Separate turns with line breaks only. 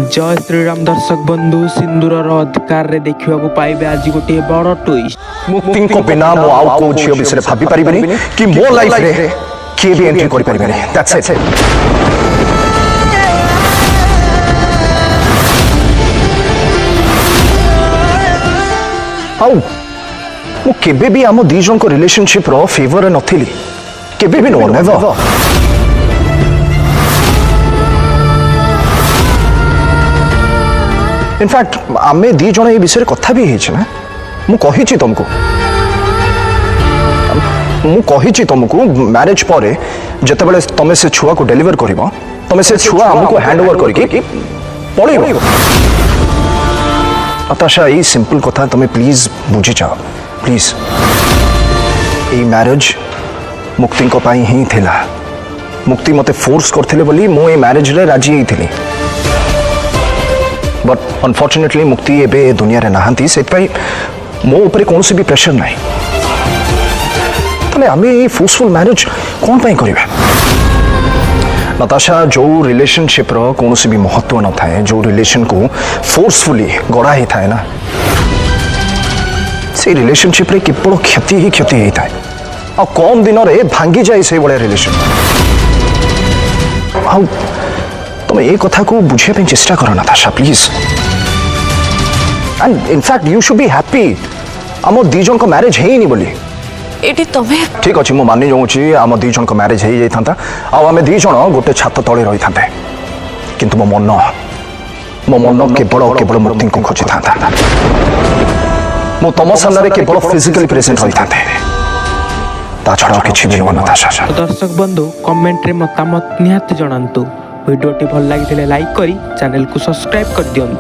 जय श्रीराम दर्शक बंधु सिंदूर अधिकार रे देखिवा को पाइबे आज गोटे बड़ ट्विस्ट।
मुक्ति को बिना मो आउ को झियो विषय भाबी परिबेनी कि मो लाइफ रे के भी एंट्री करि परिबेनी। That's it. आउ मु केबे भी आम दी जन को रिलेशनशिप रो फेवर नथिली केबे भी नो नेवर। इनफैक्ट आमे दी जन ए विषय कथा भी हेछ ना मु कहिछि तुमको मैरिज पर जते बेले तमे से छुआ को डिलीवर करिवो तमे से छुआ हमको हैंड ओवर करके पळेबो। नताशा ई सिंपल कथा तमे प्लीज बुझी जाओ प्लीज। ए मैरिज मुक्ति को पाई ही थिला। मुक्ति मते फोर्स करथिले बोली मो ए मैरिज रे राजी हेथिली। बट अनफॉर्चुनेटली मुक्ति एबे दुनिया रे नहांती से मो ऊपर कौन सी भी प्रेशर नहीं। तले आमे ये फोर्सफुल मैरिज कौन पाई करिबा। नताशा जो रिलेशनशिप रो कौन सी भी महत्व न थाए जो रिलेशन को फोर्सफुली गड़ा ही थाए ना से रिलेशनशिप रे केवल क्षति ही क्षति ही थाए आ कम दिन रे भांगी जाए से बड़े रिलेशन। आ तुम ये कथा को बुझे पे चेष्टा करो Natasha please. And in fact you should be happy आम दी जन को मैरिज है ही नहीं बोली।
एटी तमे
ठीक अच्छे मु मानि जाऊँगी आम दी जन को मैरिज हो जाता आम दी जन गोटे छात तले रही था किंतु मो मन केवल केवल मुक्ति को खोजी था। मु तुम सामने केवल फिजिकली प्रेजेंट रही था ता छड़ा किछि भी नुआ नताशा।
दर्शक बंधु कमेंट रे मतामत निहाती जणांतु। वीडियो टी भल लागिथिले लाइक करी चैनल को सब्सक्राइब कर दियंतु।